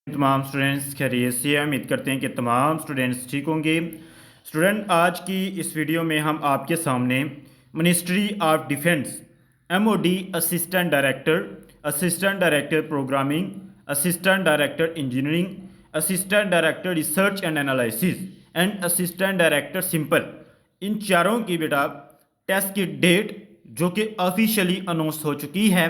तमाम स्टूडेंट्स खैरियत से उम्मीद करते हैं कि तमाम स्टूडेंट्स ठीक होंगे। स्टूडेंट, आज की इस वीडियो में हम आपके सामने ministry of defence MOD assistant director programming, assistant director engineering, assistant director research and analysis and assistant director simple, इन चारों की बेटा टेस्ट की डेट जो कि ऑफिशियली अनाउंस हो चुकी है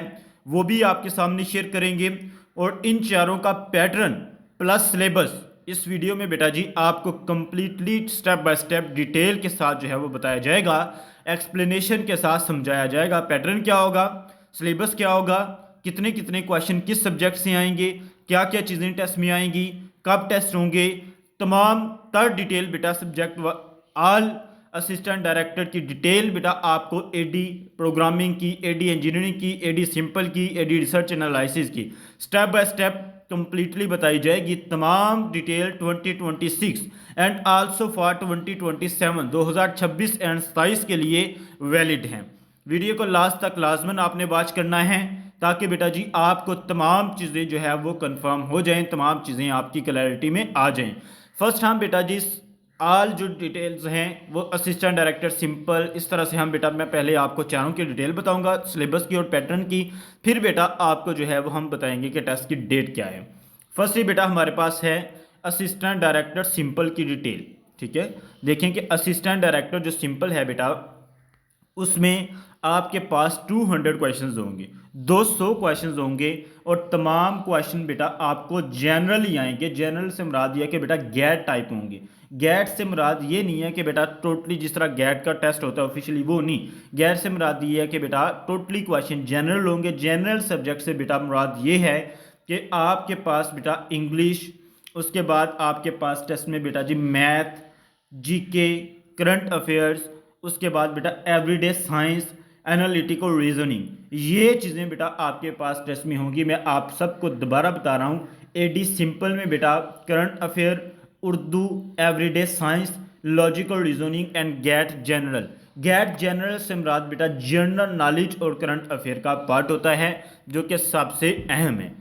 वो भी आपके सामने शेयर करेंगे। और इन चारों का पैटर्न प्लस सिलेबस इस वीडियो में बेटा जी आपको completely step by step detail के साथ जो है वो बताया जाएगा, एक्सप्लेनेशन के साथ समझाया जाएगा। पैटर्न क्या होगा, सिलेबस क्या होगा, कितने कितने क्वेश्चन किस सब्जेक्ट से आएंगे, क्या क्या चीज़ें टेस्ट में आएंगी, कब टेस्ट होंगे, तमाम तर डिटेल बेटा सब्जेक्ट ऑल असिस्टेंट डायरेक्टर की डिटेल बेटा आपको एडी प्रोग्रामिंग की, एडी इंजीनियरिंग की, एडी सिंपल की, एडी रिसर्च एनालिसिस की स्टेप बाय स्टेप कंप्लीटली बताई जाएगी। तमाम detail 2026 and also for 2027 2026 and 27 के लिए वैलिड हैं। वीडियो को लास्ट तक लाजमन आपने वॉच करना है ताकि बेटा जी आपको तमाम चीज़ें जो है वो कंफर्म हो जाएं, तमाम चीज़ें आपकी क्लैरिटी में आ जाएं। फर्स्ट हम बेटा जी ऑल जो डिटेल्स हैं वो असिस्टेंट डायरेक्टर सिंपल, इस तरह से हम बेटा मैं पहले आपको चारों की डिटेल बताऊंगा सिलेबस की और पैटर्न की, फिर बेटा आपको जो है वो हम बताएंगे कि टेस्ट की डेट क्या है। फर्स्टली बेटा हमारे पास है असिस्टेंट डायरेक्टर सिंपल की डिटेल। ठीक है, देखें कि असिस्टेंट डायरेक्टर जो सिंपल है बेटा उसमें आपके पास 200 क्वेश्चंस होंगे, 200 क्वेश्चंस होंगे और तमाम क्वेश्चन बेटा आपको जनरल ही आएंगे। जनरल से मुराद ये कि बेटा गैट टाइप होंगे। गैट से मुराद ये नहीं है कि बेटा टोटली जिस तरह गैट का टेस्ट होता है ऑफिशियली वो नहीं। गैट से मुराद ये है कि बेटा टोटली क्वेश्चन जनरल होंगे। जनरल सब्जेक्ट से बेटा मुराद ये है कि आपके पास बेटा इंग्लिश, उसके बाद आपके पास टेस्ट में बेटा जी मैथ, जीके, करंट अफेयर्स, उसके बाद बेटा एवरीडे साइंस, एनालिटिकल रीजनिंग, ये चीज़ें बेटा आपके पास टेस्ट में होंगी। मैं आप सबको दोबारा बता रहा हूँ, एडी सिंपल में बेटा current affair, Urdu, everyday science, logical reasoning and gate general. Gate general से मुराद बेटा जनरल नॉलेज और करंट अफेयर का पार्ट होता है जो कि सबसे अहम है।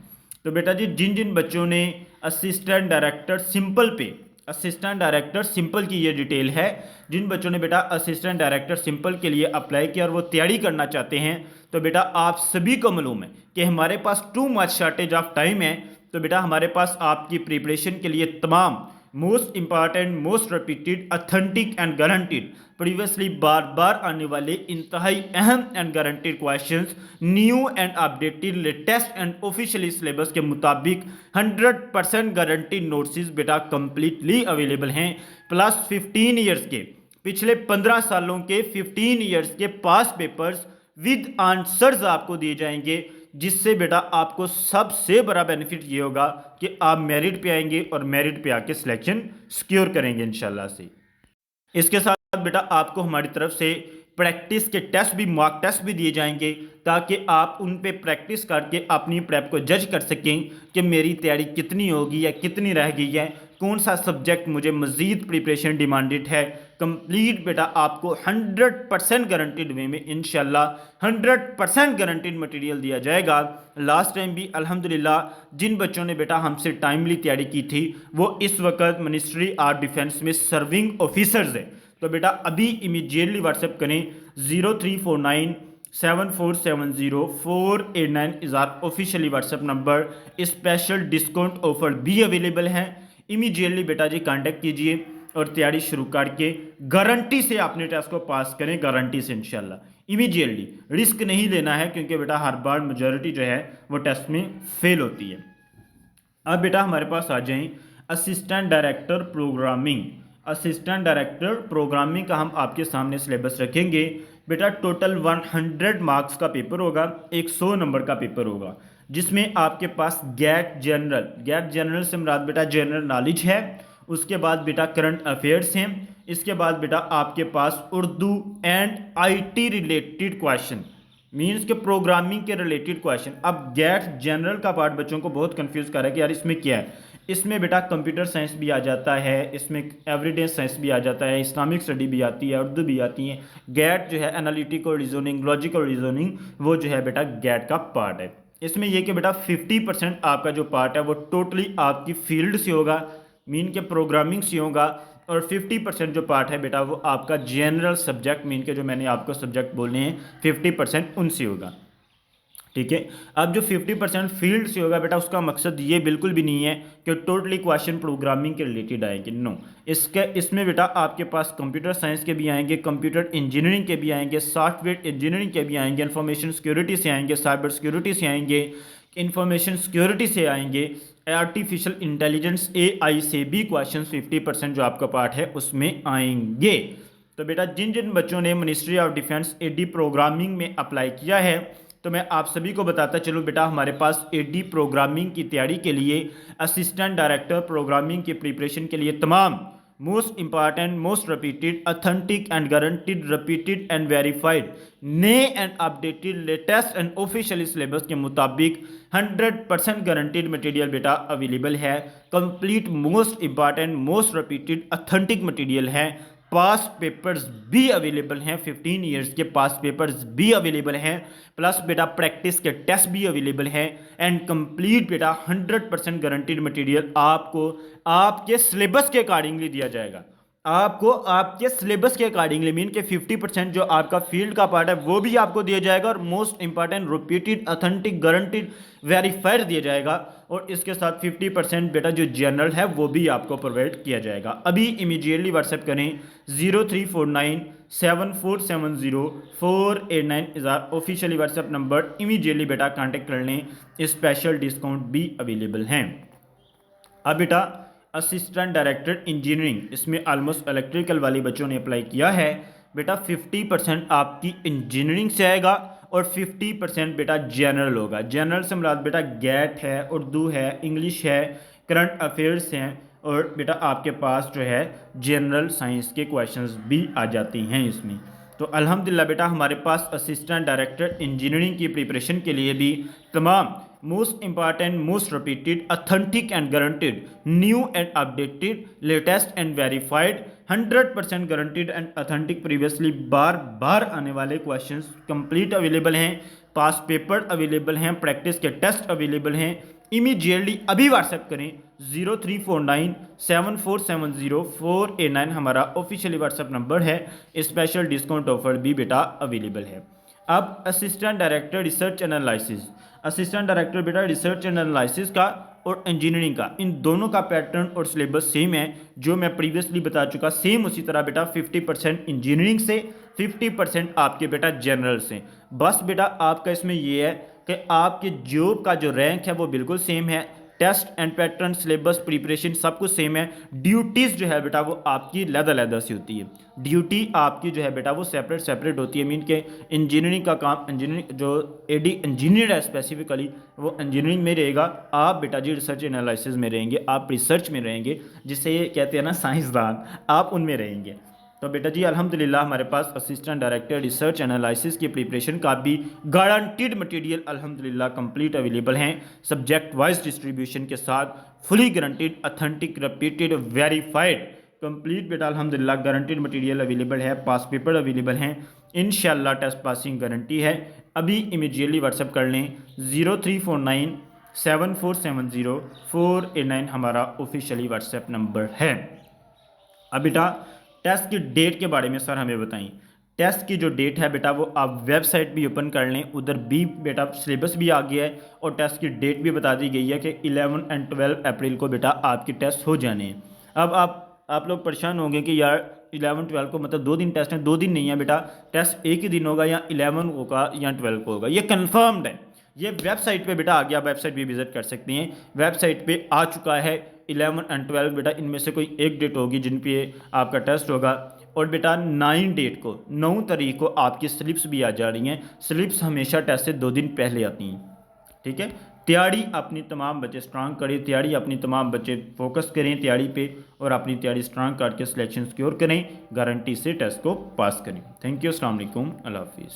तो बेटा जी जिन जिन बच्चों ने असिस्टेंट डायरेक्टर सिंपल पे, असिस्टेंट डायरेक्टर सिंपल की ये डिटेल है, जिन बच्चों ने बेटा असिस्टेंट डायरेक्टर सिंपल के लिए अप्लाई किया और वो तैयारी करना चाहते हैं, तो बेटा आप सभी को मालूम है कि हमारे पास too much shortage of time है। तो बेटा हमारे पास आपकी प्रिपरेशन के लिए तमाम most important, most repeated, authentic and guaranteed, previously बार बार आने वाले इंतहाई अहम and guaranteed questions new and updated latest and officially syllabus के मुताबिक 100% गारंटीड नोट्स बेटा कंप्लीटली अवेलेबल हैं। प्लस 15 ईयर्स के, पिछले 15 सालों के 15 ईयर्स के पास पेपर्स विद आंसर्स आपको दिए जाएंगे, जिससे बेटा आपको सबसे बड़ा बेनिफिट ये होगा कि आप मेरिट पे आएंगे और मेरिट पे आके सिलेक्शन सिक्योर करेंगे इंशाल्लाह से। इसके साथ बेटा आपको हमारी तरफ से प्रैक्टिस के टेस्ट भी, मॉक टेस्ट भी दिए जाएंगे ताकि आप उन पे प्रैक्टिस करके अपनी प्रेप को जज कर सकें कि मेरी तैयारी कितनी होगी या कितनी रह गई है, कौन सा सब्जेक्ट मुझे मज़ीद प्रिपरेशन डिमांडेड है। कंप्लीट बेटा आपको 100% गारंटीड वे में इंशाल्लाह 100% गारंटीड मटेरियल दिया जाएगा। लास्ट टाइम भी अल्हम्दुलिल्लाह जिन बच्चों ने बेटा हमसे टाइमली तैयारी की थी वो इस वक्त मिनिस्ट्री ऑफ डिफेंस में सर्विंग ऑफिसर्स है। तो बेटा अभी इमीडिएटली व्हाट्सएप करें 03497470 is our officially WhatsApp number. Special discount offer भी अवेलेबल हैं। इमीडिएटली बेटा जी कांटेक्ट कीजिए और तैयारी शुरू करके गारंटी से अपने टेस्ट को पास करें, गारंटी से इंशाल्लाह। इमीडिएटली रिस्क नहीं लेना है क्योंकि बेटा हर बार मेजॉरिटी जो है वो टेस्ट में फेल होती है। अब बेटा हमारे पास आ जाएं assistant director programming. Assistant director programming का हम आपके सामने सिलेबस रखेंगे। बेटा टोटल 100 मार्क्स का पेपर होगा, 100 नंबर का पेपर होगा, जिसमें आपके पास गेट जनरल से मुराद बेटा जनरल नॉलेज है, उसके बाद बेटा करंट अफेयर्स हैं, इसके बाद बेटा आपके पास Urdu and IT related question, means के प्रोग्रामिंग के रिलेटेड क्वेश्चन। अब गेट जनरल का पार्ट बच्चों को बहुत कंफ्यूज कर रहा है कि यार इसमें क्या है। इसमें बेटा कंप्यूटर साइंस भी आ जाता है, इसमें एवरीडे साइंस भी आ जाता है, इस्लामिक स्टडी भी आती है, उर्दू भी आती है। गेट जो है एनालिटिकल रीजनिंग, लॉजिकल रीजनिंग, वो जो है बेटा गेट का पार्ट है। इसमें यह कि बेटा 50% आपका जो पार्ट है वो टोटली आपकी फील्ड से होगा, मीन के प्रोग्रामिंग से होगा, और 50% जो पार्ट है बेटा वो आपका जनरल सब्जेक्ट मीन के जो मैंने आपको सब्जेक्ट बोलने हैं 50% उनसे होगा। ठीक है, अब जो 50% फील्ड से होगा बेटा उसका मकसद ये बिल्कुल भी नहीं है कि टोटली क्वेश्चन प्रोग्रामिंग के रिलेटेड आएंगे, नो। इसमें बेटा आपके पास कंप्यूटर साइंस के भी आएंगे, कंप्यूटर इंजीनियरिंग के भी आएंगे, सॉफ्टवेयर इंजीनियरिंग के भी आएंगे, इंफॉर्मेशन सिक्योरिटी से आएंगे, साइबर सिक्योरिटी से आएंगे, इंफॉर्मेशन सिक्योरिटी से आएंगे, आर्टिफिशियल इंटेलिजेंस AI से भी क्वेश्चन 50% जो आपका पार्ट है उसमें आएंगे। तो बेटा जिन जिन बच्चों ने ministry of defence AD programming में अप्लाई किया है तो मैं आप सभी को बताता चलूँ बेटा हमारे पास AD प्रोग्रामिंग की तैयारी के लिए, असिस्टेंट डायरेक्टर प्रोग्रामिंग की प्रिपरेशन के लिए तमाम most important, most repeated, authentic and guaranteed, repeated and verified, नए and updated, latest and official syllabus के मुताबिक 100% गारंटीड मटेरियल बेटा अवेलेबल है। Complete most important, most repeated, authentic material है। पास्ट पेपर्स भी अवेलेबल हैं, 15 ईयर्स के पास्ट पेपर्स भी अवेलेबल हैं, प्लस बेटा प्रैक्टिस के टेस्ट भी अवेलेबल हैं, एंड कंप्लीट बेटा 100% गारंटीड मटेरियल आपको आपके सिलेबस के अकॉर्डिंगली दिया जाएगा। आपको आपके सिलेबस के अकॉर्डिंगली मीन के 50% जो आपका फील्ड का पार्ट है वो भी आपको दिया जाएगा, और most important repeated, authentic, guaranteed, verified दिया जाएगा, और इसके साथ 50% बेटा जो जनरल है वो भी आपको प्रोवाइड किया जाएगा। अभी इमीडिएटली व्हाट्सएप करें 0349747048 is our officially WhatsApp number. Immediately बेटा कांटेक्ट कर लें, स्पेशल डिस्काउंट भी अवेलेबल हैं। अब बेटा असिस्टेंट डायरेक्टर इंजीनियरिंग, इसमें ऑलमोस्ट इलेक्ट्रिकल वाले बच्चों ने अप्लाई किया है। बेटा 50% आपकी इंजीनियरिंग से आएगा और 50% बेटा जनरल होगा। जनरल से मुराद बेटा गैट है, उर्दू है, इंग्लिश है, करंट अफेयर्स हैं, और बेटा आपके पास जो है जनरल साइंस के क्वेश्चंस भी आ जाते हैं इसमें। तो अल्हम्दुलिल्लाह बेटा हमारे पास असिस्टेंट डायरेक्टर इंजीनियरिंग की प्रिपरेशन के लिए भी तमाम most important, most repeated, authentic and guaranteed, new and updated, latest and verified, 100% guaranteed and authentic, previously बार बार आने वाले क्वेश्चंस कंप्लीट अवेलेबल हैं, पास पेपर अवेलेबल हैं, प्रैक्टिस के टेस्ट अवेलेबल हैं। इमीडिएटली अभी व्हाट्सएप करें 0349747048 हमारा ऑफिशियली व्हाट्सएप नंबर है। स्पेशल डिस्काउंट ऑफर भी बेटा अवेलेबल है। अब assistant director research analysis, assistant director बेटा रिसर्च एंड एनालिसिस का और इंजीनियरिंग का, इन दोनों का पैटर्न और सिलेबस सेम है जो मैं प्रीवियसली बता चुका, सेम उसी तरह बेटा 50% इंजीनियरिंग से, 50% आपके बेटा जनरल से। बस बेटा आपका इसमें यह है कि आपके जॉब का जो रैंक है वो बिल्कुल सेम है, test and pattern, syllabus, preparation सब कुछ सेम है। ड्यूटीज़ जो है बेटा वो आपकी अलग-अलग सी होती है, ड्यूटी आपकी जो है बेटा वो सेपरेट सेपरेट होती है। मीन के इंजीनियरिंग का काम, इंजीनियरिंग जो AD इंजीनियर है स्पेसिफिकली वो इंजीनियरिंग में रहेगा, आप बेटा जी रिसर्च एनालिसिस में रहेंगे, आप रिसर्च में रहेंगे, जिसे ये कहते हैं ना साइंसदान, आप उनमें रहेंगे। तो बेटा जी अल्हम्दुलिल्लाह हमारे पास असिस्टेंट डायरेक्टर रिसर्च एनालिसिस की प्रिपरेशन का भी गारंटीड मटेरियल अल्हम्दुलिल्लाह कंप्लीट अवेलेबल हैं, सब्जेक्ट वाइज डिस्ट्रीब्यूशन के साथ, fully guaranteed, authentic, repeated, verified, complete बेटा अल्हम्दुलिल्लाह गारंटीड मटेरियल अवेलेबल है, पास पेपर अवेलेबल हैं, इंशाल्लाह टेस्ट पासिंग गारंटी है। अभी इमीडिएटली व्हाट्सएप कर लें 0349747048 हमारा ऑफिशियली व्हाट्सएप नंबर है। अब बेटा टेस्ट की डेट के बारे में सर हमें बताएं। टेस्ट की जो डेट है बेटा वो आप वेबसाइट भी ओपन कर लें, उधर भी बेटा सिलेबस भी आ गया है और टेस्ट की डेट भी बता दी गई है कि 11 एंड 12 अप्रैल को बेटा आपके टेस्ट हो जाने हैं। अब आप लोग परेशान होंगे कि यार 11-12 को मतलब 2 दिन टेस्ट हैं, 2 दिन नहीं है बेटा, टेस्ट एक ही दिन होगा, या 11 होगा या 12 को होगा, ये कन्फर्म्ड है। ये वेबसाइट पे बेटा आ गया, वेबसाइट भी विजिट कर सकते हैं, वेबसाइट पे आ चुका है 11 एंड 12 बेटा, इनमें से कोई एक डेट होगी जिन पे आपका टेस्ट होगा। और बेटा 9 डेट को, 9 तारीख को आपकी स्लिप्स भी आ जा रही हैं। स्लिप्स हमेशा टेस्ट से 2 दिन पहले आती हैं, ठीक है। तैयारी अपनी तमाम बच्चे स्ट्रांग करें, तैयारी अपनी तमाम बच्चे फोकस करें तैयारी पे, और अपनी तैयारी स्ट्रांग करके सिलेक्शन सिक्योर करें, गारंटी से टेस्ट को पास करें। थैंक यू, अस्सलाम वालेकुम, अल्लाह हाफिज़।